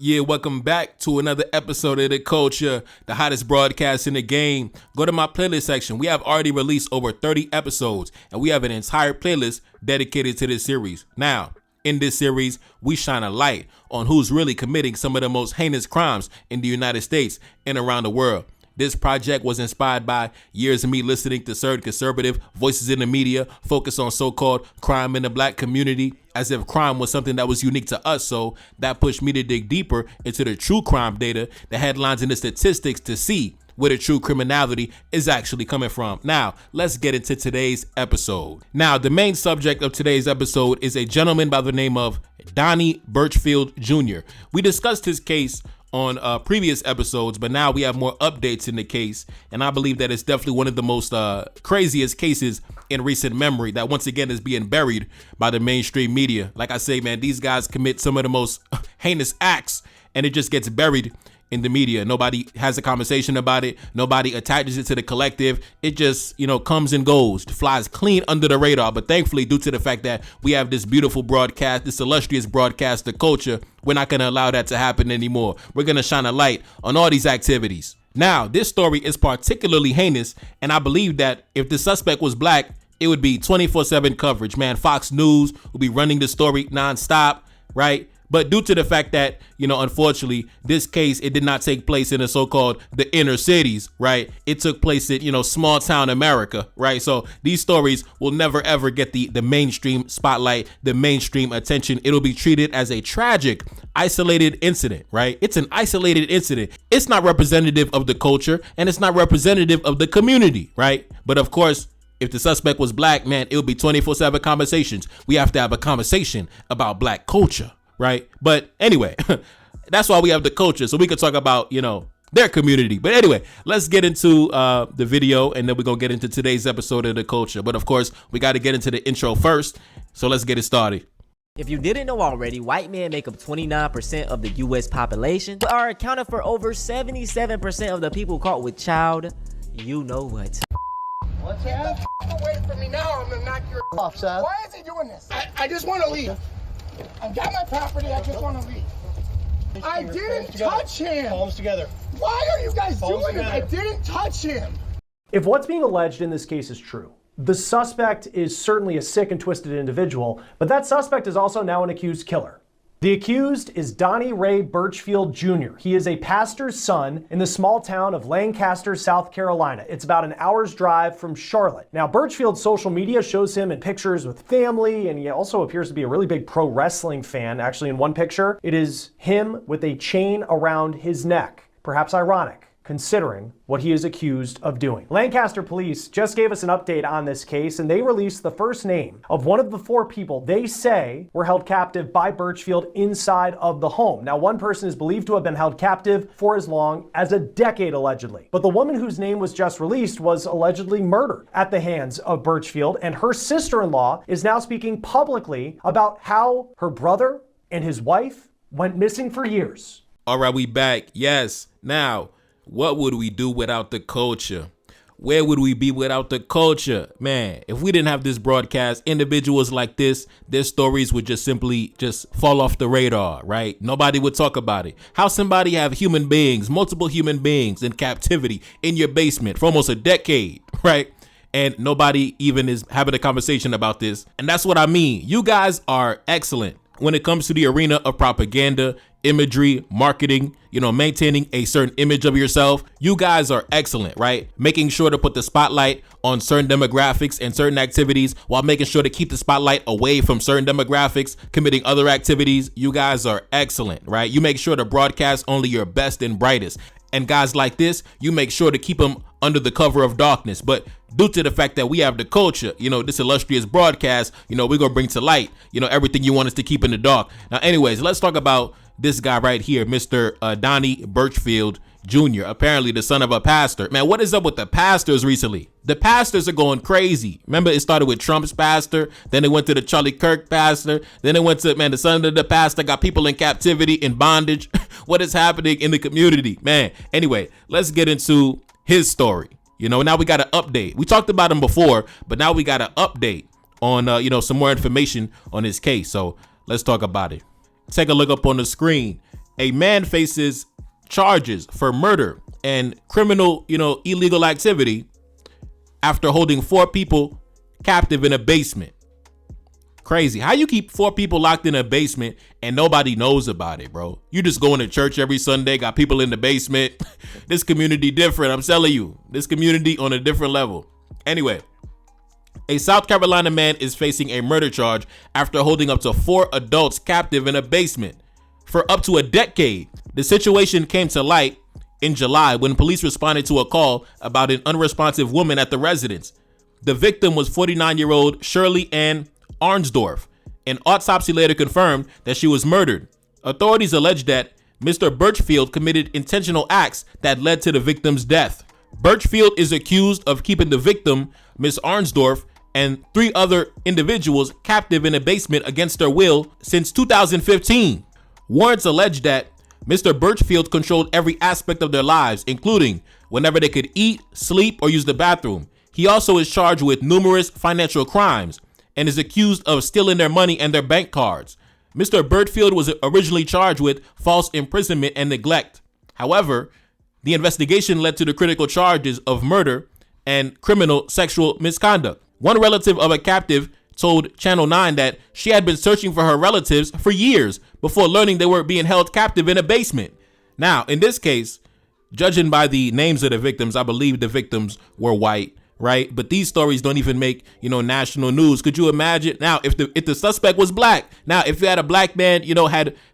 Yeah, welcome back to another episode of The Culture, the hottest broadcast in the game. Go to my playlist section. We have already released over 30 episodes, and we have an entire playlist dedicated to this series. Now, in this series, we shine a light on who's really committing some of the most heinous crimes in the United States and around the world. This project was inspired by years of me listening to certain conservative voices in the media focus on so-called crime in the black community, as if crime was something that was unique to us. So that pushed me to dig deeper into the true crime data, the headlines and the statistics to see where the true criminality is actually coming from. Now, let's get into today's episode. Now, the main subject of today's episode is a gentleman by the name of Donnie Birchfield Jr. We discussed his case on previous episodes, but now we have more updates in the case, and I believe that it's definitely one of the most craziest cases in recent memory that once again is being buried by the mainstream media. Like I say, man, these guys commit some of the most heinous acts, and it just gets buried in the media. Nobody has a conversation about it. Nobody attaches it to the collective. It just, comes and goes, flies clean under the radar. But thankfully, due to the fact that we have this beautiful broadcast, this illustrious broadcast, The Culture, we're not going to allow that to happen anymore. We're going to shine a light on all these activities. Now, this story is particularly heinous, and I believe that if the suspect was black, it would be 24/7 coverage. Man, Fox News will be running the story nonstop, right? But due to the fact that, unfortunately, this case, it did not take place in the so-called the inner cities, right? It took place in, small town America, right? So these stories will never, ever get the mainstream spotlight, the mainstream attention. It'll be treated as a tragic, isolated incident, right? It's an isolated incident. It's not representative of the culture, and it's not representative of the community, right? But of course, if the suspect was black, man, it would be 24/7 conversations. We have to have a conversation about black culture. Right. But anyway, that's why we have The Culture. So we could talk about, their community. But anyway, let's get into the video, and then we're going to get into today's episode of The Culture. But of course, we got to get into the intro first. So let's get it started. If you didn't know already, white men make up 29% of the U.S. population, but are accounted for over 77% of the people caught with child. You know what? What's that? Get the away from me now. I'm going to knock your off, son. Why is he doing this? I just want to leave. I've got my property, I just want to leave. I didn't touch him. Palms together. Why are you guys doing it? I didn't touch him. If what's being alleged in this case is true, the suspect is certainly a sick and twisted individual, but that suspect is also now an accused killer. The accused is Donnie Ray Birchfield Jr. He is a pastor's son in the small town of Lancaster, South Carolina. It's about an hour's drive from Charlotte. Now, Birchfield's social media shows him in pictures with family, and he also appears to be a really big pro wrestling fan. Actually, in one picture, it is him with a chain around his neck. Perhaps ironic, considering what he is accused of doing. Lancaster police just gave us an update on this case, and they released the first name of one of the 4 people they say were held captive by Birchfield inside of the home. Now, one person is believed to have been held captive for as long as a decade, allegedly. But the woman whose name was just released was allegedly murdered at the hands of Birchfield, and her sister-in-law is now speaking publicly about how her brother and his wife went missing for years. All right, we back. Yes. Now, what would we do without the culture? Where would we be without the culture? Man, if we didn't have this broadcast, individuals like this, their stories would just simply fall off the radar, right? Nobody would talk about it. How somebody have human beings, multiple human beings in captivity in your basement for almost a decade, right? And nobody even is having a conversation about this. And that's what I mean. You guys are excellent when it comes to the arena of propaganda, imagery, marketing, maintaining a certain image of yourself. You guys are excellent, right? Making sure to put the spotlight on certain demographics and certain activities while making sure to keep the spotlight away from certain demographics, committing other activities. You guys are excellent, right? You make sure to broadcast only your best and brightest. And guys like this, you make sure to keep them under the cover of darkness. But due to the fact that we have the culture, this illustrious broadcast, we're going to bring to light, everything you want us to keep in the dark. Now, anyways, let's talk about this guy right here, Mr. Donnie Birchfield Jr., apparently the son of a pastor. Man, what is up with the pastors recently? The pastors are going crazy. Remember, it started with Trump's pastor, then it went to the Charlie Kirk pastor, then it went to, the son of the pastor got people in captivity, in bondage. What is happening in the community, man? Anyway, let's get into his story. Now we got an update. We talked about him before, but now we got an update on, some more information on his case. So let's talk about it. Take a look up on the screen. A man faces charges for murder and criminal, illegal activity after holding 4 people captive in a basement. Crazy. How you keep 4 people locked in a basement and nobody knows about it, bro? You just going to church every Sunday, got people in the basement. This community different. I'm telling you, this community on a different level. Anyway, a South Carolina man is facing a murder charge after holding up to 4 adults captive in a basement for up to a decade. The situation came to light in July when police responded to a call about an unresponsive woman at the residence. The victim was 49-year-old Shirley Ann Arnsdorf. An autopsy later confirmed that she was murdered. Authorities alleged that Mr. Birchfield committed intentional acts that led to the victim's death. Birchfield is accused of keeping the victim, Ms. Arnsdorf, and 3 other individuals captive in a basement against their will since 2015. Warrants allege that Mr. Birchfield controlled every aspect of their lives, including whenever they could eat, sleep, or use the bathroom. He also is charged with numerous financial crimes and is accused of stealing their money and their bank cards. Mr. Birchfield was originally charged with false imprisonment and neglect. However, the investigation led to the critical charges of murder and criminal sexual misconduct. One relative of a captive told Channel 9 that she had been searching for her relatives for years before learning they were being held captive in a basement. Now, in this case, judging by the names of the victims, I believe the victims were white, right? But these stories don't even make, national news. Could you imagine? Now, if the suspect was black, now if you had a black man,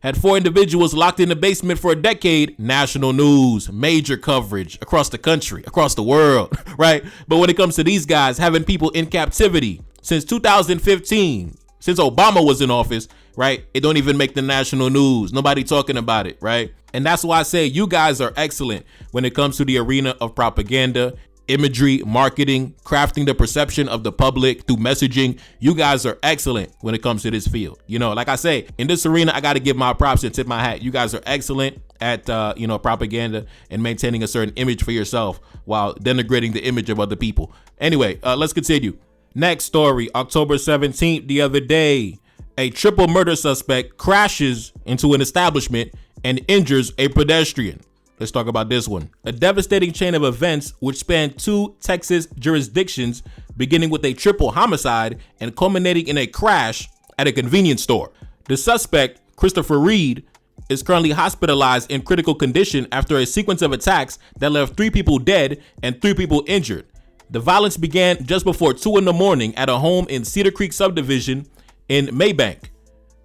had 4 individuals locked in the basement for a decade, national news, major coverage across the country, across the world, right? But when it comes to these guys having people in captivity since 2015, since Obama was in office, right? It don't even make the national news. Nobody talking about it, right? And that's why I say you guys are excellent when it comes to the arena of propaganda, imagery, marketing, crafting the perception of the public through messaging. You guys are excellent when it comes to this field. Like I say, in this arena, I got to give my props and tip my hat. You guys are excellent at, propaganda and maintaining a certain image for yourself while denigrating the image of other people. Anyway, let's continue. Next story, October 17th, the other day, a triple murder suspect crashes into an establishment and injures a pedestrian. Let's talk about this one. A devastating chain of events which spanned 2 Texas jurisdictions, beginning with a triple homicide and culminating in a crash at a convenience store. The suspect, Christopher Reed, is currently hospitalized in critical condition after a sequence of attacks that left 3 people dead and 3 people injured. The violence began just before 2 a.m. at a home in Cedar Creek subdivision in Maybank.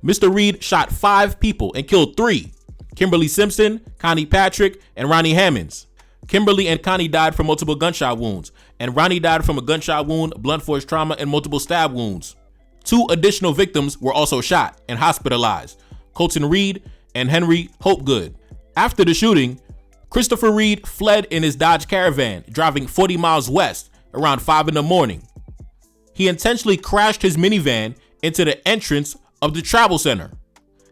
Mr. Reed shot 5 people and killed 3. Kimberly Simpson, Connie Patrick, and Ronnie Hammonds. Kimberly and Connie died from multiple gunshot wounds, and Ronnie died from a gunshot wound, blunt force trauma, and multiple stab wounds. 2 additional victims were also shot and hospitalized, Colton Reed and Henry Hopegood. After the shooting, Christopher Reed fled in his Dodge Caravan, driving 40 miles west around 5 a.m. He intentionally crashed his minivan into the entrance of the travel center.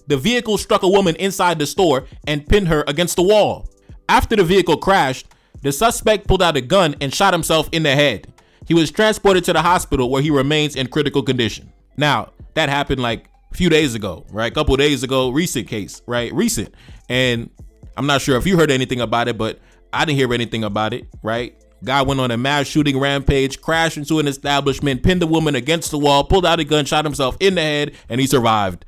The vehicle struck a woman inside the store and pinned her against the wall. After the vehicle crashed, the suspect pulled out a gun and shot himself in the head. He was transported to the hospital where he remains in critical condition. Now, that happened like a few days ago, right? A couple days ago, recent case, right? Recent. And I'm not sure if you heard anything about it, but I didn't hear anything about it, right? Guy went on a mass shooting rampage, crashed into an establishment, pinned a woman against the wall, pulled out a gun, shot himself in the head, and he survived.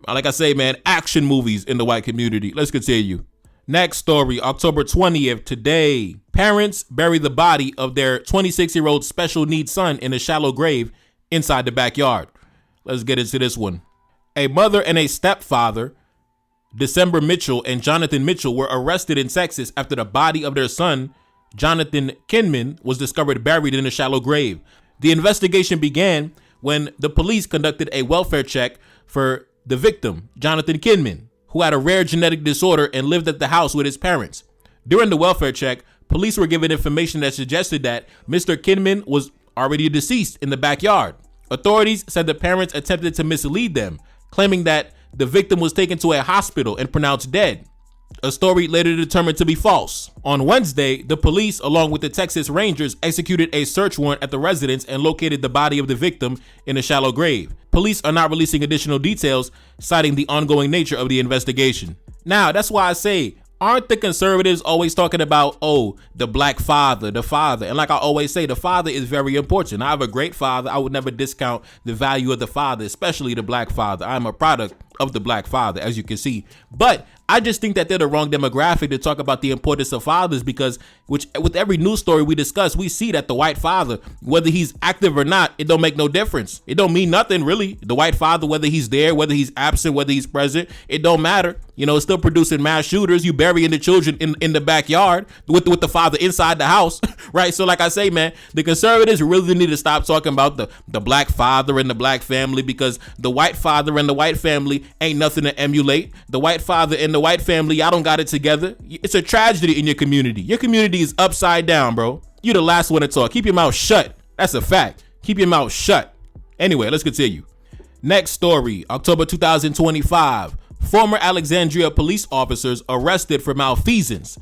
Like I say, man, action movies in the white community. Let's continue. Next story, October 20th, today. Parents bury the body of their 26-year-old special needs son in a shallow grave inside the backyard. Let's get into this one. A mother and a stepfather, December Mitchell and Jonathan Mitchell, were arrested in Texas after the body of their son, Jonathan Kinman, was discovered buried in a shallow grave. The investigation began when the police conducted a welfare check for the victim, Jonathan Kinman, who had a rare genetic disorder and lived at the house with his parents. During the welfare check, police were given information that suggested that Mr. Kinman was already deceased in the backyard. Authorities said the parents attempted to mislead them, claiming that the victim was taken to a hospital and pronounced dead, a story later determined to be false. On Wednesday, the police, along with the Texas Rangers, executed a search warrant at the residence and located the body of the victim in a shallow grave. police are not releasing additional details, citing the ongoing nature of the investigation. Now, that's why I say, aren't the conservatives always talking about, oh, the black father, the father? And like I always say, the father is very important. I have a great father. I would never discount the value of the father, especially the black father. I'm a product of the black father, as you can see. But I just think that they're the wrong demographic to talk about the importance of fathers, because with every news story we discuss, we see that the white father, whether he's active or not, it don't make no difference. It don't mean nothing, really. The white father, whether he's there, whether he's absent, whether he's present, it don't matter. You know, it's still producing mass shooters. You burying the children in the backyard with the father inside the house, right? So like I say, man, the conservatives really need to stop talking about the black father and the black family, because the white father and the white family ain't nothing to emulate. The white father and the white family, y'all don't got it together. It's a tragedy in your community. Your community is upside down, bro. You the last one to talk. Keep your mouth shut. That's a fact. Keep your mouth shut. Anyway, let's continue. Next story, October 2025. Former Alexandria police officers arrested for malfeasance.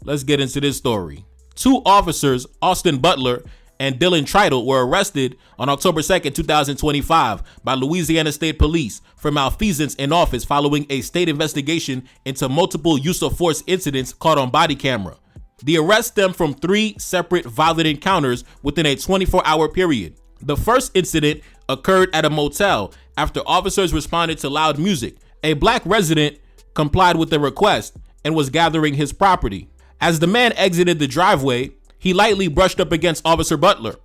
Let's get into this story. Two officers, Austin Butler and Dylan Tritle, were arrested on October 2nd, 2025 by Louisiana State Police for malfeasance in office following a state investigation into multiple use of force incidents caught on body camera. The arrest stemmed from 3 separate violent encounters within a 24-hour period. The first incident occurred at a motel after officers responded to loud music. A black resident complied with the request and was gathering his property. As the man exited the driveway, he lightly brushed up against Officer Butler.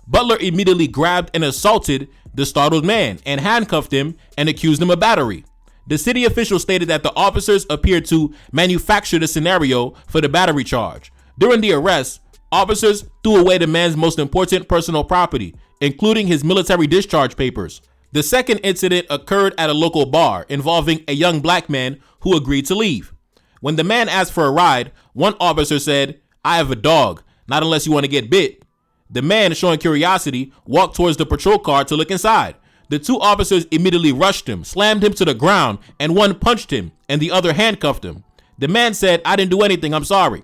Butler immediately grabbed and assaulted the startled man and handcuffed him and accused him of battery. The city official stated that the officers appeared to manufacture the scenario for the battery charge. During the arrest, officers threw away the man's most important personal property, including his military discharge papers. The second incident occurred at a local bar involving a young black man who agreed to leave. When the man asked for a ride, one officer said, "I have a dog, not unless you want to get bit." The man, showing curiosity, walked towards the patrol car to look inside. The 2 officers immediately rushed him, slammed him to the ground, and one punched him and the other handcuffed him. The man said, "I didn't do anything, I'm sorry."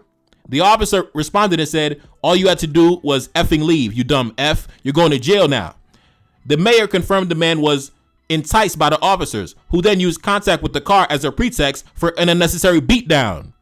The officer responded and said, "All you had to do was effing leave, you dumb F. You're going to jail now." The mayor confirmed the man was enticed by the officers, who then used contact with the car as a pretext for an unnecessary beatdown.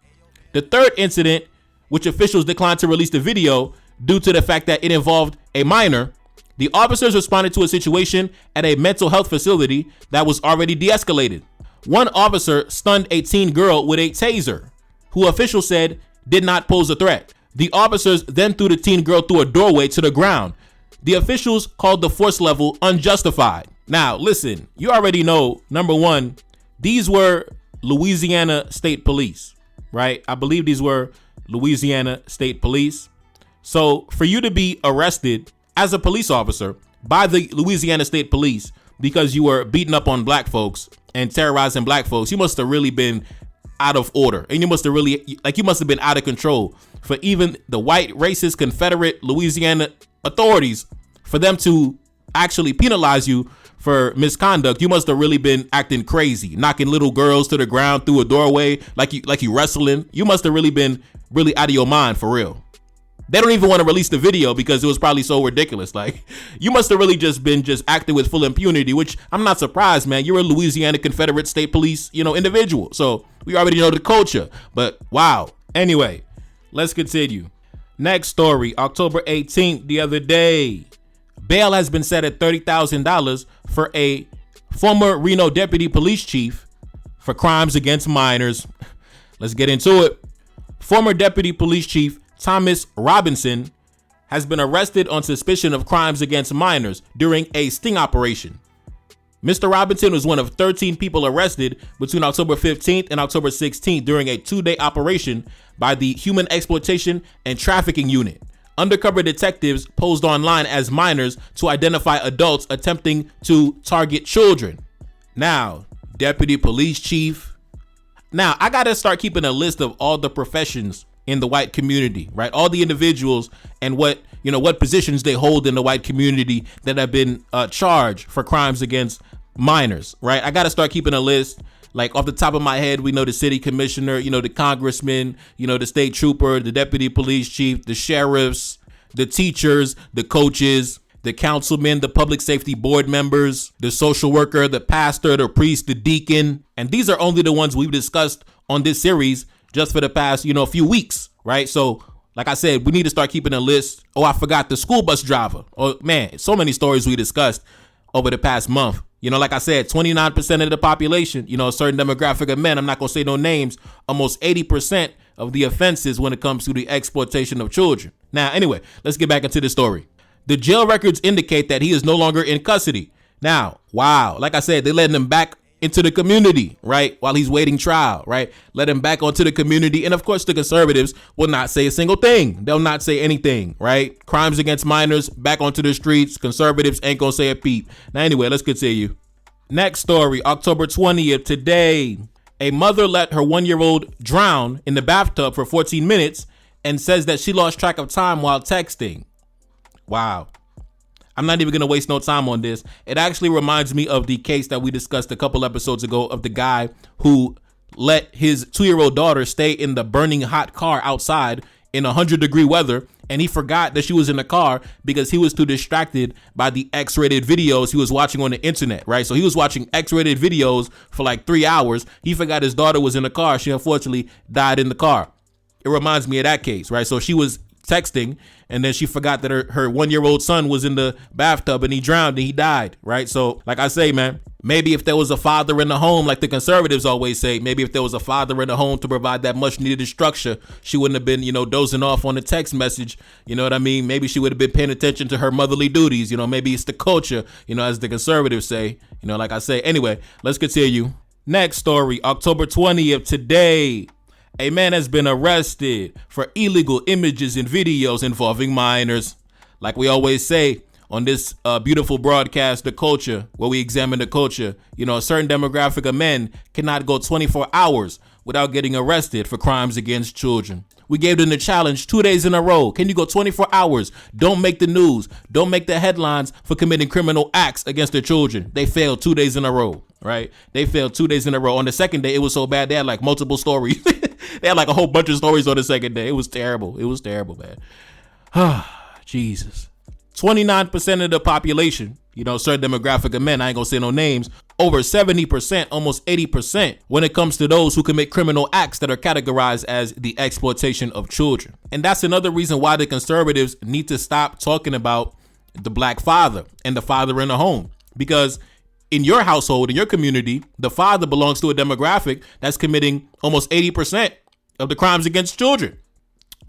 The third incident, which officials declined to release the video due to the fact that it involved a minor, the officers responded to a situation at a mental health facility that was already de-escalated. One officer stunned a teen girl with a taser, who officials said did not pose a threat. The officers then threw the teen girl through a doorway to the ground. The officials called the force level unjustified. Now, listen, you already know, number one, these were Louisiana State Police, right? I believe these were Louisiana State Police. So for you to be arrested as a police officer by the Louisiana State Police because you were beating up on black folks and terrorizing black folks, you must have really been out of order. And you must have been out of control for even the white racist Confederate Louisiana authorities, for them to actually penalize you for misconduct. You must have really been acting crazy, knocking little girls to the ground through a doorway like you wrestling. You must have really been really out of your mind, for real. They don't even want to release the video because it was probably so ridiculous. Like, you must have really just been acting with full impunity, which I'm not surprised, man. You're a Louisiana Confederate State Police, individual. So we already know the culture, but wow. Anyway, let's continue. Next story, October 18th, the other day. Bail has been set at $30,000 for a former Reno deputy police chief for crimes against minors. Let's get into it. Former deputy police chief Thomas Robinson has been arrested on suspicion of crimes against minors during a sting operation. Mr. Robinson was one of 13 people arrested between October 15th and October 16th during a 2-day operation by the Human Exploitation and Trafficking Unit. Undercover detectives posed online as minors to identify adults attempting to target children. Now, deputy police chief. Now, I gotta start keeping a list of all the professions in the white community, right? All the individuals and what positions they hold in the white community that have been charged for crimes against minors, right? I got to start keeping a list. Like, off the top of my head, we know the city commissioner, the congressman, the state trooper, the deputy police chief, the sheriffs, the teachers, the coaches, the councilman, the public safety board members, the social worker, the pastor, the priest, the deacon. And these are only the ones we've discussed on this series just for the past, few weeks, right? So like I said, we need to start keeping a list. Oh, I forgot the school bus driver. Oh man, so many stories we discussed over the past month. Like I said, 29% of the population, a certain demographic of men, I'm not going to say no names, almost 80% of the offenses when it comes to the exploitation of children. Now, anyway, let's get back into the story. The jail records indicate that he is no longer in custody. Now, wow, like I said, they letting him back into the community, right? While he's waiting trial, right? Let him back onto the community. And of course, the conservatives will not say a single thing. They'll not say anything, right? Crimes against minors, back onto the streets. Conservatives ain't gonna say a peep. Now, anyway, let's continue. Next story, October 20th, today. A mother let her 1-year-old drown in the bathtub for 14 minutes and says that she lost track of time while texting. Wow. I'm not even going to waste no time on this. It actually reminds me of the case that we discussed a couple episodes ago of the guy who let his 2-year-old daughter stay in the burning hot car outside in 100-degree weather, and he forgot that she was in the car because he was too distracted by the X-rated videos he was watching on the internet, right? So he was watching X-rated videos for like 3 hours. He forgot his daughter was in the car. She unfortunately died in the car. It reminds me of that case, right? So she was texting, and then she forgot that her 1-year-old son was in the bathtub and he drowned and he died, right? So like I say, man, maybe if there was a father in the home, like the conservatives always say, maybe if there was a father in the home to provide that much needed structure, she wouldn't have been, dozing off on the text message. You know what I mean? Maybe she would have been paying attention to her motherly duties. Maybe it's the culture, as the conservatives say, like I say. Anyway, let's continue. Next story, October 20th, today. A man has been arrested for illegal images and videos involving minors. Like we always say on this beautiful broadcast, The Culture, where we examine the culture, a certain demographic of men cannot go 24 hours without getting arrested for crimes against children. We gave them the challenge 2 days in a row. Can you go 24 hours? Don't make the news. Don't make the headlines for committing criminal acts against their children. They failed 2 days in a row, right? They failed 2 days in a row. On the second day, it was so bad, they had like multiple stories. They had like a whole bunch of stories on the second day. It was terrible. It was terrible, man. Jesus. 29% of the population, certain demographic of men, I ain't gonna say no names, over 70%, almost 80% when it comes to those who commit criminal acts that are categorized as the exploitation of children. And that's another reason why the conservatives need to stop talking about the black father and the father in the home. Because in your household, in your community, the father belongs to a demographic that's committing almost 80% of the crimes against children.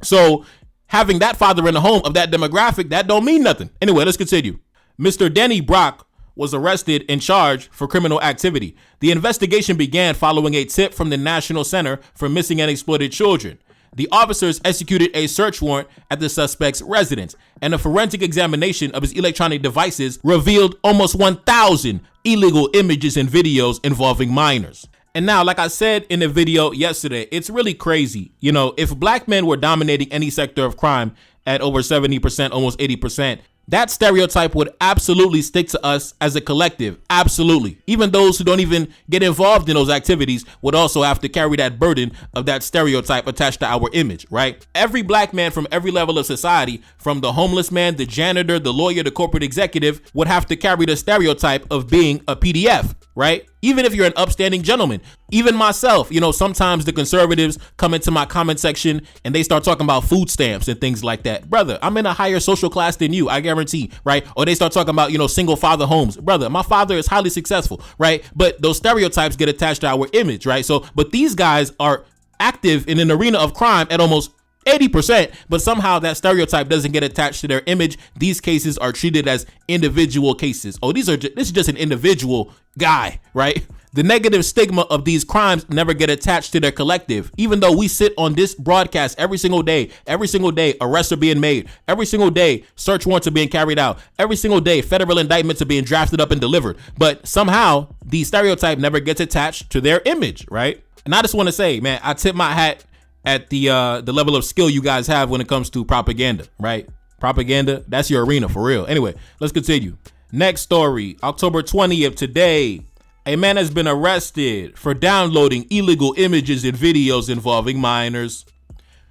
So having that father in the home of that demographic, that don't mean nothing. Anyway, let's continue. Mr. Donnie Brock was arrested and charged for criminal activity. The investigation began following a tip from the National Center for Missing and Exploited Children. The officers executed a search warrant at the suspect's residence, and a forensic examination of his electronic devices revealed almost 1,000 illegal images and videos involving minors. And now, like I said in the video yesterday, it's really crazy. If black men were dominating any sector of crime at over 70%, almost 80%, that stereotype would absolutely stick to us as a collective. Absolutely. Even those who don't even get involved in those activities would also have to carry that burden of that stereotype attached to our image, right? Every black man from every level of society, from the homeless man, the janitor, the lawyer, the corporate executive, would have to carry the stereotype of being a PDF, right? Even if you're an upstanding gentleman, even myself, sometimes the conservatives come into my comment section and they start talking about food stamps and things like that. Brother, I'm in a higher social class than you, I guarantee, right? Or they start talking about, single father homes. Brother, my father is highly successful, right? But those stereotypes get attached to our image, right? So, but these guys are active in an arena of crime at almost 80%, but somehow that stereotype doesn't get attached to their image. These cases are treated as individual cases. Oh, this is just an individual guy, right? The negative stigma of these crimes never get attached to their collective. Even though we sit on this broadcast every single day, arrests are being made. Every single day, search warrants are being carried out. Every single day, federal indictments are being drafted up and delivered. But somehow, the stereotype never gets attached to their image, right? And I just want to say, man, I tip my hat at the level of skill you guys have when it comes to propaganda, right? Propaganda, that's your arena for real. Anyway, let's continue. Next story, October 20th, today. A man has been arrested for downloading illegal images and videos involving minors.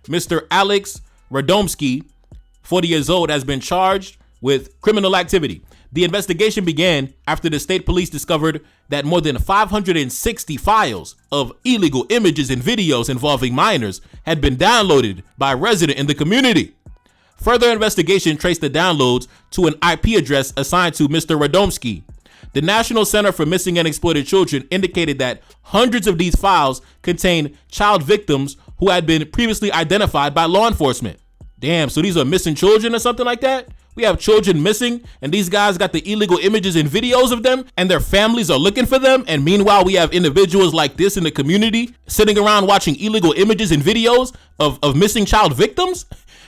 Mr. Alex Radomski, 40 years old, has been charged with criminal activity. The investigation began after the state police discovered that more than 560 files of illegal images and videos involving minors had been downloaded by a resident in the community. Further investigation traced the downloads to an IP address assigned to Mr. Radomski. The National Center for Missing and Exploited Children indicated that hundreds of these files contain child victims who had been previously identified by law enforcement. Damn, so these are missing children or something like that? We have children missing, and these guys got the illegal images and videos of them, and their families are looking for them. And meanwhile, we have individuals like this in the community sitting around watching illegal images and videos of missing child victims.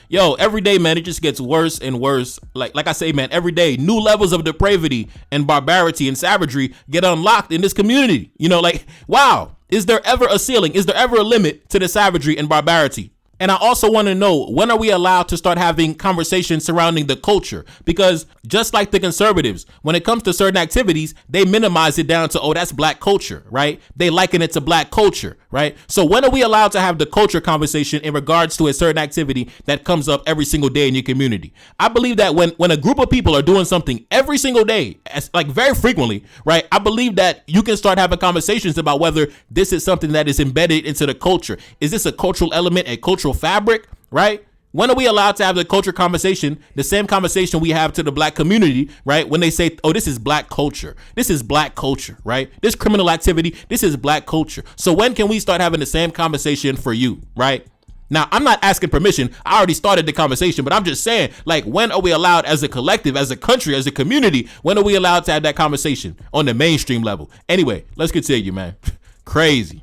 Yo, every day, man, it just gets worse and worse. Like I say, man, every day, new levels of depravity and barbarity and savagery get unlocked in this community. You know, like, wow, is there ever a ceiling? Is there ever a limit to the savagery and barbarity? And I also want to know, when are we allowed to start having conversations surrounding the culture? Because just like the conservatives, when it comes to certain activities, they minimize it down to, oh, that's black culture, right? They liken it to black culture, right? So when are we allowed to have the culture conversation in regards to a certain activity that comes up every single day in your community? I believe that when a group of people are doing something every single day, like very frequently, right? I believe that you can start having conversations about whether this is something that is embedded into the culture. Is this a cultural element, a cultural fabric, right? When are we allowed to have the culture conversation, the same conversation we have to the black community, right? When they say, oh, this is black culture. This is black culture, right? This criminal activity, this is black culture. So when can we start having the same conversation for you, right? Now, I'm not asking permission. I already started the conversation, but I'm just saying, like, when are we allowed as a collective, as a country, as a community, when are we allowed to have that conversation on the mainstream level? Anyway, let's continue, man. Crazy.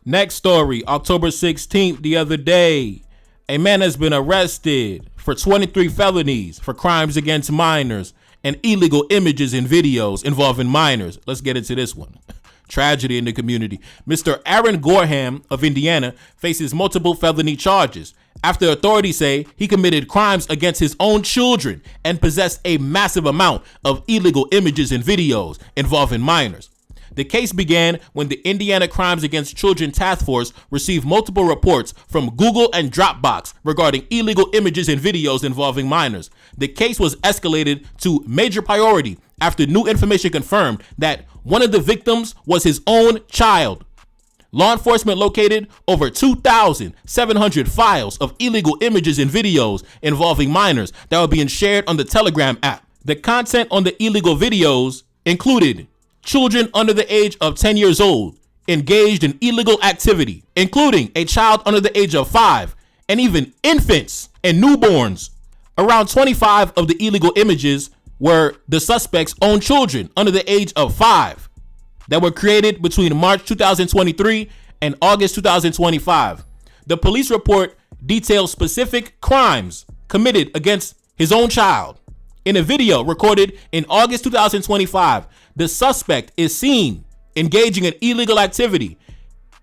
Next story, October 16th, the other day, a man has been arrested for 23 felonies for crimes against minors and illegal images and videos involving minors. Let's get into this one. Tragedy in the community. Mr. Aaron Gorham of Indiana faces multiple felony charges after authorities say he committed crimes against his own children and possessed a massive amount of illegal images and videos involving minors. The case began when the Indiana Crimes Against Children Task Force received multiple reports from Google and Dropbox regarding illegal images and videos involving minors. The case was escalated to major priority after new information confirmed that one of the victims was his own child. Law enforcement located over 2,700 files of illegal images and videos involving minors that were being shared on the Telegram app. The content on the illegal videos included children under the age of 10 years old engaged in illegal activity, including a child under the age of 5, and even infants and newborns. Around 25 of the illegal images were the suspect's own children under the age of 5 that were created between March 2023 and August 2025. The police report details specific crimes committed against his own child. In a video recorded in August 2025, the suspect is seen engaging in illegal activity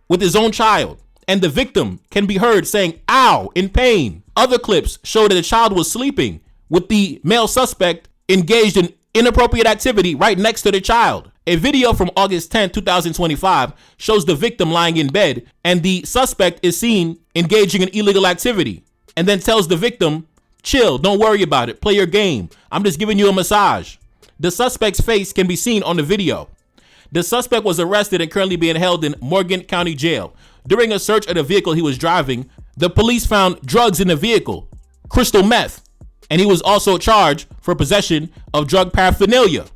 with his own child, and the victim can be heard saying "ow" in pain. Other clips show that the child was sleeping with the male suspect engaged in inappropriate activity right next to the child. A video from August 10, 2025 shows the victim lying in bed and the suspect is seen engaging in illegal activity, and then tells the victim, "Chill, don't worry about it, play your game. I'm just giving you a massage." The suspect's face can be seen on the video. The suspect was arrested and currently being held in Morgan County Jail. During a search of the vehicle he was driving, the police found drugs in the vehicle, crystal meth, and he was also charged for possession of drug paraphernalia.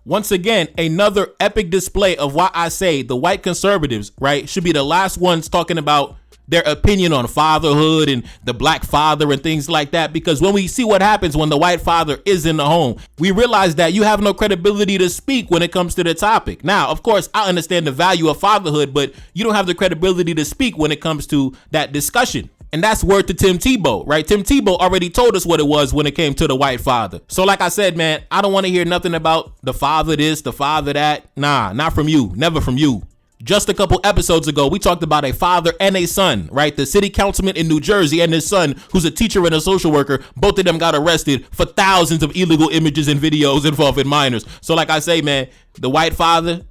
Once again, another epic display of why I say the white conservatives, right, should be the last ones talking about their opinion on fatherhood and the black father and things like that, because when we see what happens when the white father is in the home, we realize that you have no credibility to speak when it comes to the topic. Now, of course, I understand the value of fatherhood, but you don't have the credibility to speak when it comes to that discussion. And that's word to Tim Tebow, right? Tim Tebow already told us what it was when it came to the white father. So like I said, man, I don't want to hear nothing about the father this, the father that. Nah, not from you. Never from you. Just a couple episodes ago, we talked about a father and a son, right? The city councilman in New Jersey and his son, who's a teacher and a social worker, both of them got arrested for thousands of illegal images and videos involving minors. So like I say, man, the white father,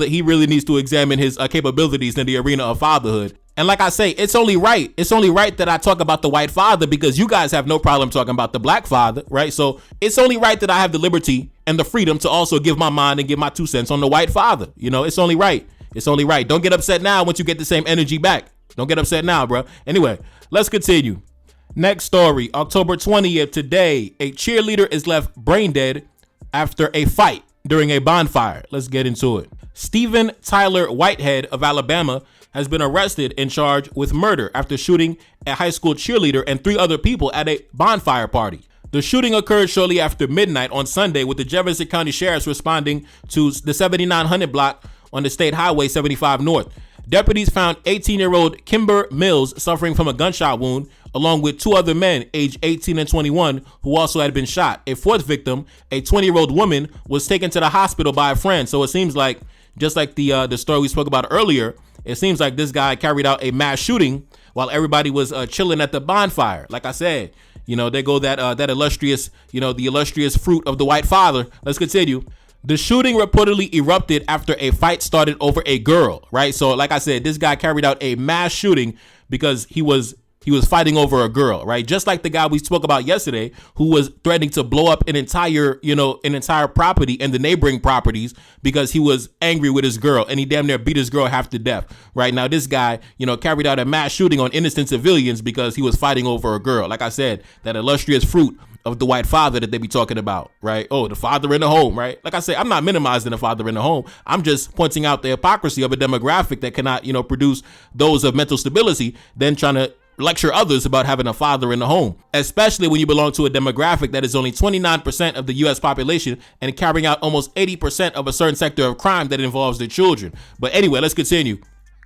he really needs to examine his capabilities in the arena of fatherhood. And like I say, it's only right that I talk about the white father because you guys have no problem talking about the black father, right? So it's only right that I have the liberty and the freedom to also give my mind and give my 2 cents on the white father. You know, it's only right. It's only right. Don't get upset now once you get the same energy back. Don't get upset now, bro. Anyway, let's continue. Next story, October 20th, today, a cheerleader is left brain dead after a fight during a bonfire. Let's get into it. Stephen Tyler Whitehead of Alabama has been arrested and charged with murder after shooting a high school cheerleader and 3 other people at a bonfire party. The shooting occurred shortly after midnight on Sunday, with the Jefferson County Sheriff's responding to the 7900 block on the State Highway 75 North. Deputies found 18-year-old Kimber Mills suffering from a gunshot wound, along with 2 other men aged 18 and 21 who also had been shot. A 4th victim, a 20-year-old woman, was taken to the hospital by a friend. So it seems like, just like the story we spoke about earlier, it seems like this guy carried out a mass shooting while everybody was chilling at the bonfire. Like I said, you know, they go that illustrious, you know, the illustrious fruit of the white father. Let's continue. The shooting reportedly erupted after a fight started over a girl, right? So like I said, this guy carried out a mass shooting because he was fighting over a girl, right? Just like the guy we spoke about yesterday, who was threatening to blow up an entire property and the neighboring properties because he was angry with his girl and he damn near beat his girl half to death. Right now, this guy, you know, carried out a mass shooting on innocent civilians because he was fighting over a girl. Like I said, that illustrious fruit of the white father that they be talking about, right? Oh, the father in the home, right? Like I say, I'm not minimizing the father in the home. I'm just pointing out the hypocrisy of a demographic that cannot, you know, produce those of mental stability, then trying to lecture others about having a father in the home, especially when you belong to a demographic that is only 29% of the U.S. population and carrying out almost 80% of a certain sector of crime that involves their children. But anyway, let's continue.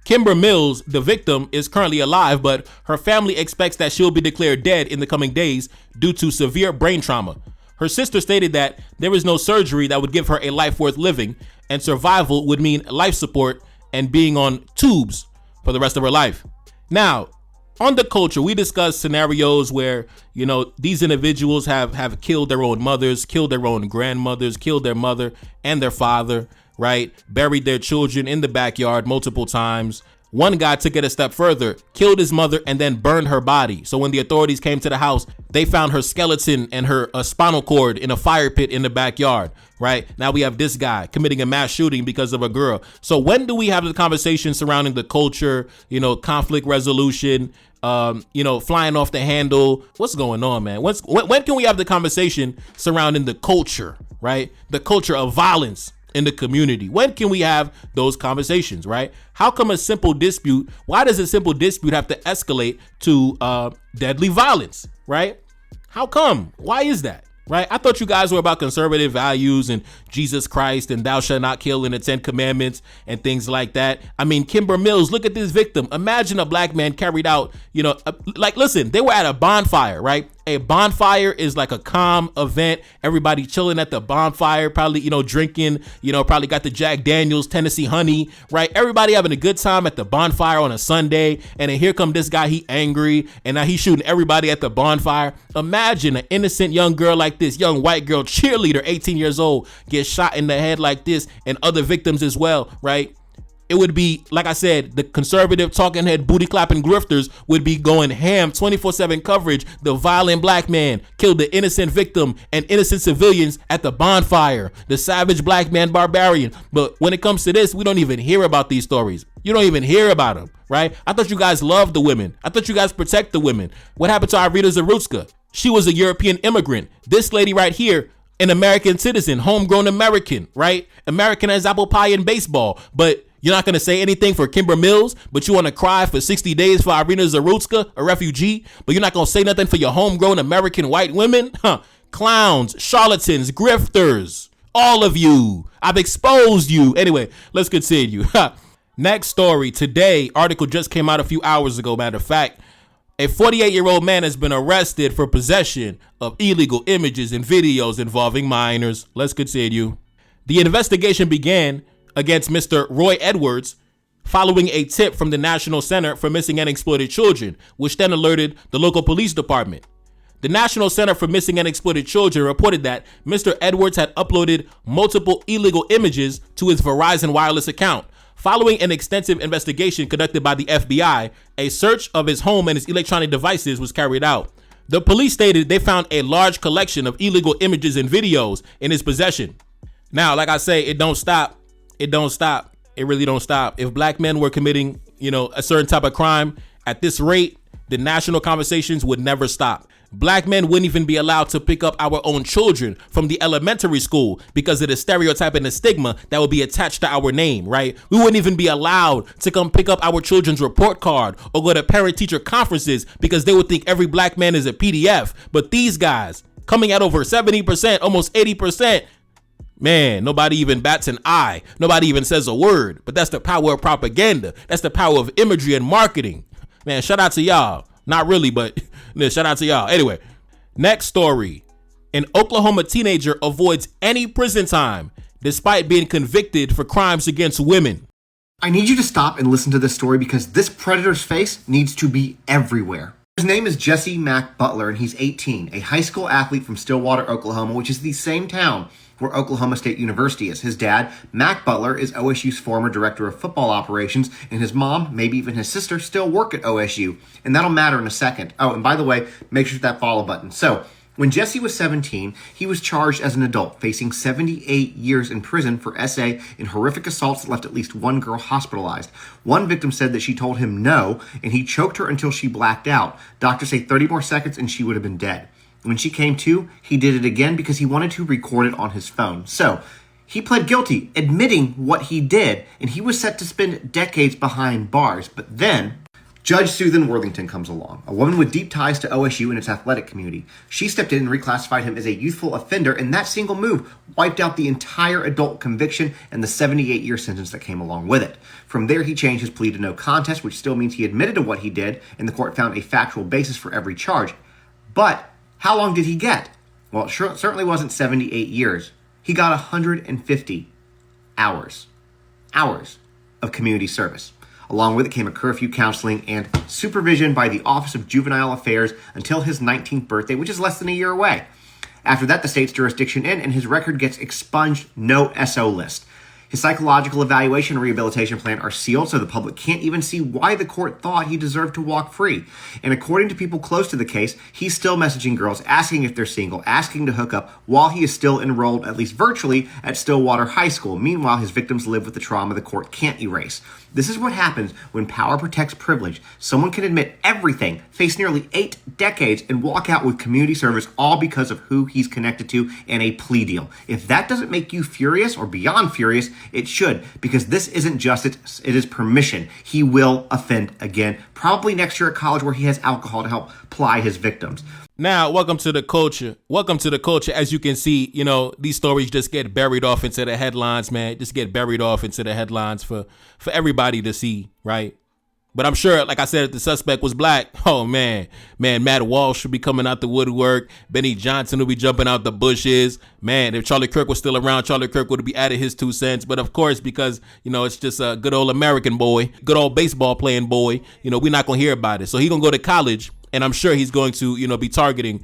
Kimber Mills, the victim, is currently alive, but her family expects that she'll be declared dead in the coming days due to severe brain trauma. Her sister stated that there is no surgery that would give her a life worth living, and survival would mean life support and being on tubes for the rest of her life. Now, on the culture, we discussed scenarios where, you know, these individuals have killed their own mothers, killed their own grandmothers, killed their mother and their father, right? Buried their children in the backyard multiple times. One guy took it a step further, killed his mother and then burned her body. So when the authorities came to the house, they found her skeleton and her spinal cord in a fire pit in the backyard, right? Now we have this guy committing a mass shooting because of a girl. So when do we have the conversation surrounding the culture, you know, conflict resolution, you know, flying off the handle? What's going on, man? When can we have the conversation surrounding the culture, right? The culture of violence in the community. When can we have those conversations, right? How come a simple dispute, why does a simple dispute have to escalate to deadly violence, right? How come? Why is that, right? I thought you guys were about conservative values and Jesus Christ and thou shalt not kill in the 10 commandments and things like that. I mean, Kimber Mills, look at this victim. Imagine a black man carried out, you know, like, listen, they were at a bonfire, right? A bonfire is like a calm event. Everybody chilling at the bonfire, probably, you know, drinking, you know, probably got the Jack Daniels, Tennessee honey, right? Everybody having a good time at the bonfire on a Sunday. And then here come this guy, he angry, and now he's shooting everybody at the bonfire. Imagine an innocent young girl like this, young white girl, cheerleader, 18 years old, get shot in the head like this, and other victims as well, right? It would be, like I said, the conservative talking head booty clapping grifters would be going ham, 24/7 coverage. The violent black man killed the innocent victim and innocent civilians at the bonfire. The savage black man barbarian. But when it comes to this, we don't even hear about these stories. You don't even hear about them, right? I thought you guys loved the women. I thought you guys protect the women. What happened to Irina Zarutska? She was a European immigrant. This lady right here, an American citizen, homegrown American, right? American as apple pie in baseball. But you're not going to say anything for Kimber Mills, but you want to cry for 60 days for Irina Zarutska, a refugee, but you're not going to say nothing for your homegrown American white women? Huh? Clowns, charlatans, grifters, all of you. I've exposed you. Anyway, let's continue. Next story. Today, article just came out a few hours ago, matter of fact. A 48-year-old man has been arrested for possession of illegal images and videos involving minors. Let's continue. The investigation began against Mr. Roy Edwards following a tip from the National Center for Missing and Exploited Children, which then alerted the local police department. The National Center for Missing and Exploited Children reported that Mr. Edwards had uploaded multiple illegal images to his Verizon wireless account. Following an extensive investigation conducted by the FBI, a search of his home and his electronic devices was carried out. The police stated they found a large collection of illegal images and videos in his possession. Now, like I say, it don't stop. It don't stop. It really don't stop. If black men were committing, a certain type of crime at this rate, the national conversations would never stop. Black men wouldn't even be allowed to pick up our own children from the elementary school because of the stereotype and the stigma that would be attached to our name, right? We wouldn't even be allowed to come pick up our children's report card or go to parent-teacher conferences because they would think every black man is a PDF. But these guys, coming at over 70%, almost 80%, man, nobody even bats an eye. Nobody even says a word. But that's the power of propaganda. That's the power of imagery and marketing. Man, shout out to y'all. Not really, but shout out to y'all. Anyway, next story. An Oklahoma teenager avoids any prison time despite being convicted for crimes against women. I need you to stop and listen to this story because this predator's face needs to be everywhere. His name is Jesse Mack Butler, and he's 18, a high school athlete from Stillwater, Oklahoma, which is the same town where Oklahoma State University is. His dad, Mack Butler, is OSU's former director of football operations, and his mom, maybe even his sister, still work at OSU, and that'll matter in a second. Oh, and by the way, make sure to hit that follow button. So, when Jesse was 17, he was charged as an adult, facing 78 years in prison for SA in horrific assaults that left at least one girl hospitalized. One victim said that she told him no, and he choked her until she blacked out. Doctors say 30 more seconds and she would have been dead. When she came to, he did it again because he wanted to record it on his phone. So, he pled guilty, admitting what he did, and he was set to spend decades behind bars. But then, Judge Susan Worthington comes along, a woman with deep ties to OSU and its athletic community. She stepped in and reclassified him as a youthful offender, and that single move wiped out the entire adult conviction and the 78-year sentence that came along with it. From there, he changed his plea to no contest, which still means he admitted to what he did, and the court found a factual basis for every charge. But how long did he get? Well, it certainly wasn't 78 years. He got 150 hours of community service. Along with it came a curfew, counseling, and supervision by the Office of Juvenile Affairs until his 19th birthday, which is less than a year away. After that, the state's jurisdiction ends, and his record gets expunged, no SO list. His psychological evaluation and rehabilitation plan are sealed, so the public can't even see why the court thought he deserved to walk free. And according to people close to the case, he's still messaging girls, asking if they're single, asking to hook up, while he is still enrolled, at least virtually, at Stillwater High School. Meanwhile, his victims live with the trauma the court can't erase. This is what happens when power protects privilege. Someone can admit everything, face nearly 8 decades, and walk out with community service all because of who he's connected to and a plea deal. If that doesn't make you furious or beyond furious, it should, because this isn't justice, it is permission. He will offend again, probably next year at college where he has alcohol to help ply his victims. Now, welcome to the culture. Welcome to the culture. As you can see, these stories just get buried off into the headlines, man. Just get buried off into the headlines for everybody to see, right? But I'm sure, like I said, if the suspect was black, oh, man, Matt Walsh should be coming out the woodwork. Benny Johnson will be jumping out the bushes. Man, if Charlie Kirk was still around, Charlie Kirk would be added his 2 cents. But of course, because, it's just a good old American boy, good old baseball playing boy, we're not going to hear about it. So he's going to go to college. And I'm sure he's going to, be targeting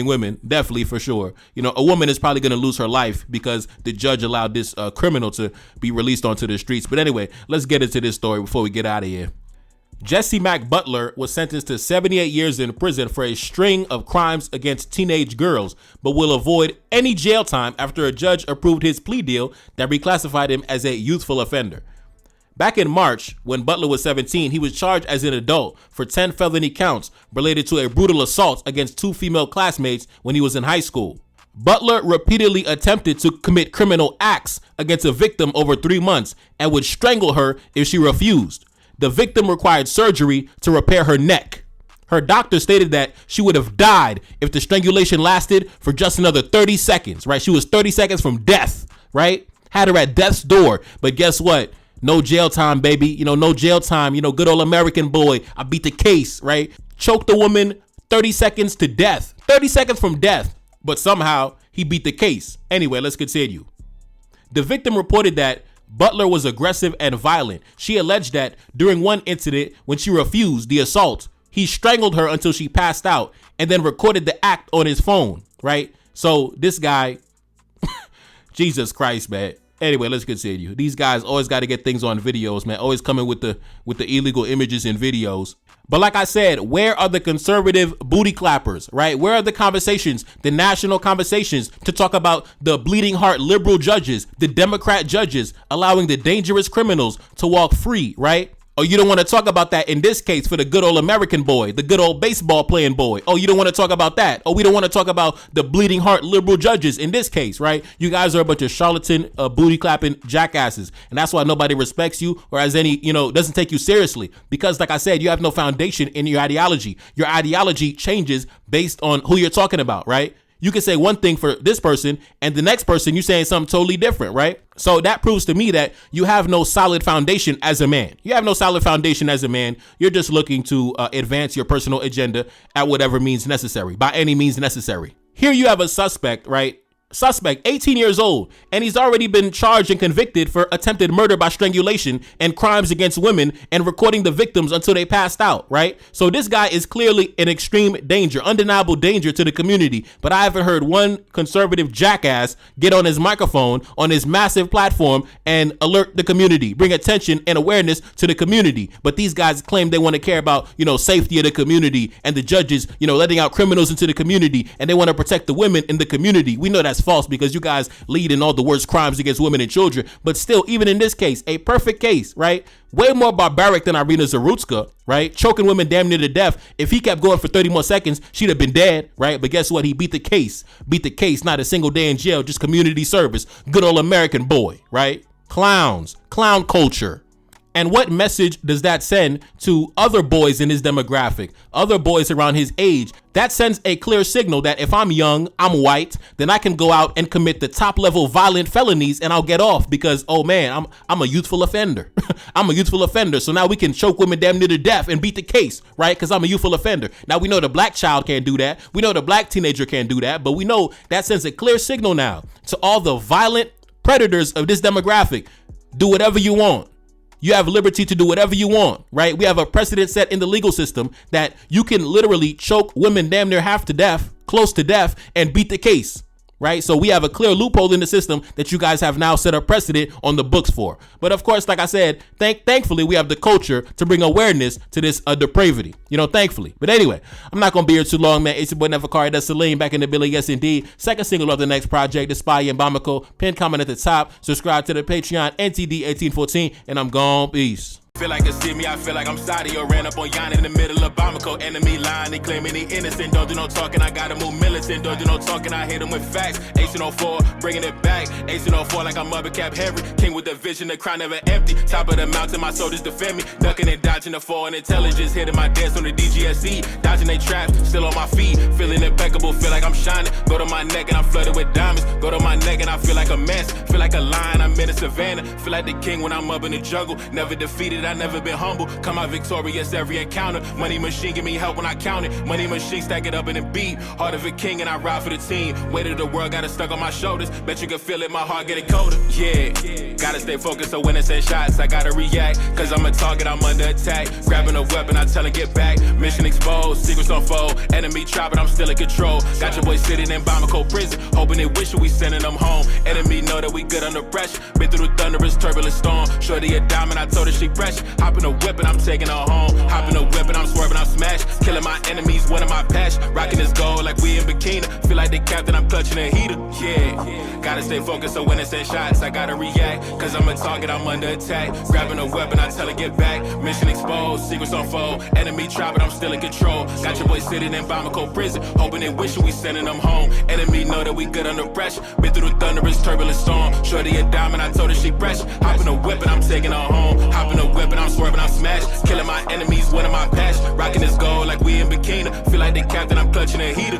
women, definitely, for sure. A woman is probably going to lose her life because the judge allowed this criminal to be released onto the streets. But anyway, let's get into this story before we get out of here. Jesse Mack Butler was sentenced to 78 years in prison for a string of crimes against teenage girls, but will avoid any jail time after a judge approved his plea deal that reclassified him as a youthful offender. Back in March, when Butler was 17, he was charged as an adult for 10 felony counts related to a brutal assault against 2 female classmates when he was in high school. Butler repeatedly attempted to commit criminal acts against a victim over 3 months and would strangle her if she refused. The victim required surgery to repair her neck. Her doctor stated that she would have died if the strangulation lasted for just another 30 seconds, right? She was 30 seconds from death, right? Had her at death's door. But guess what? No jail time, baby. No jail time. Good old American boy. I beat the case, right? Choked the woman 30 seconds to death. 30 seconds from death. But somehow he beat the case. Anyway, let's continue. The victim reported that Butler was aggressive and violent. She alleged that during one incident, when she refused the assault, he strangled her until she passed out and then recorded the act on his phone, right? So this guy, Jesus Christ, man. Anyway, let's continue. These guys always got to get things on videos, man. Always coming with the illegal images and videos. But like I said, where are the conservative booty clappers, right? Where are the conversations, the national conversations to talk about the bleeding heart liberal judges, the Democrat judges allowing the dangerous criminals to walk free, right? Oh, you don't want to talk about that in this case for the good old American boy, the good old baseball playing boy. Oh, you don't want to talk about that. Oh, we don't want to talk about the bleeding heart liberal judges in this case, right? You guys are a bunch of charlatan, booty clapping jackasses. And that's why nobody respects you or has any, doesn't take you seriously. Because like I said, you have no foundation in your ideology. Your ideology changes based on who you're talking about, right? You can say one thing for this person and the next person you're saying something totally different, right? So that proves to me that you have no solid foundation as a man. You have no solid foundation as a man. You're just looking to advance your personal agenda at whatever means necessary, by any means necessary. Here you have a suspect, right? Suspect, 18 years old, and he's already been charged and convicted for attempted murder by strangulation and crimes against women and recording the victims until they passed out, right? So this guy is clearly an extreme danger, undeniable danger to the community. But I haven't heard one conservative jackass get on his microphone on his massive platform and alert the community, bring attention and awareness to the community. But these guys claim they want to care about, safety of the community and the judges, letting out criminals into the community, and they want to protect the women in the community. We know that's false because you guys lead in all the worst crimes against women and children. But still, even in this case, a perfect case, right? Way more barbaric than Irina Zarutska, right? Choking women damn near to death. If he kept going for 30 more seconds, she'd have been dead, right? But guess what? He beat the case. Beat the case, not a single day in jail, just community service. Good old American boy, right? Clowns, clown culture. And what message does that send to other boys in his demographic, other boys around his age? That sends a clear signal that if I'm young, I'm white, then I can go out and commit the top level violent felonies and I'll get off because, oh man, I'm a youthful offender. I'm a youthful offender. So now we can choke women damn near to death and beat the case, right? Because I'm a youthful offender. Now we know the black child can't do that. We know the black teenager can't do that. But we know that sends a clear signal now to all the violent predators of this demographic. Do whatever you want. You have liberty to do whatever you want, right? We have a precedent set in the legal system that you can literally choke women damn near half to death, close to death, and beat the case, right? So we have a clear loophole in the system that you guys have now set a precedent on the books for. But of course, like I said, thankfully, we have the culture to bring awareness to this depravity, thankfully. But anyway, I'm not going to be here too long, man. It's your boy Neferkari, that's Celine, back in the building, yes indeed. Second single of the next project, The Spy in Bamako. Pin comment at the top. Subscribe to the Patreon, NTD1814, and I'm gone. Peace. Feel like it's see me, I feel like I'm Saudi or ran up on Yana in the middle of Bamako. Enemy line, they claiming he innocent. Don't do no talking, I gotta move militant. Don't do no talking, I hit him with facts. 1804, bringing it back. 1804 like I'm Mother Cap Henry. King with the vision, the crown never empty. Top of the mountain, my soldiers defend me. Ducking and dodging the foreign intelligence. Hitting my dance on the DGSE. Dodging they traps, still on my feet. Feeling impeccable, feel like I'm shining. Go to my neck and I'm flooded with diamonds. Go to my neck and I feel like a mess. Feel like a lion, I'm in the savannah. Feel like the king when I'm up in the jungle. Never defeated, I never been humble. Come out victorious every encounter. Money machine give me help when I count it. Money machine stack it up in a beat. Heart of a king and I ride for the team. Weight of the world got it stuck on my shoulders. Bet you can feel it, my heart getting colder. Yeah, gotta stay focused so when it's in shots, I gotta react. Cause I'm a target, I'm under attack. Grabbing a weapon, I tell her get back. Mission exposed, secrets unfold. Enemy try, but I'm still in control. Got your boy sitting in Bamako prison. Hoping they wish we sending them home. Enemy know that we good under pressure. Been through the thunderous, turbulent storm. Shorty a diamond, I told her she pressure. Hop in a whip and I'm taking her home. Hop in a whip and I'm swerving, I'm smashed. Killing my enemies, one of my passion. Rocking this gold like we in bikini. Feel like the captain, I'm clutching a heater. Yeah, gotta stay focused so when it's in shots, I gotta react. Cause I'm a target, I'm under attack. Grabbing a weapon, I tell her get back. Mission exposed, secrets unfold. Enemy try, but I'm still in control. Got your boy sitting in Bamako prison. Hoping they wishing we sending them home. Enemy know that we good under pressure. Been through the thunderous, turbulent storm. Shorty a diamond, I told her she pressure. Hop in a whip and I'm taking her home. Hop in a whip and I'm swerving, I'm smashed. Killing my enemies, one of my passion. Rocking this gold like we in bikini. Feel like the captain, I'm clutching a heater.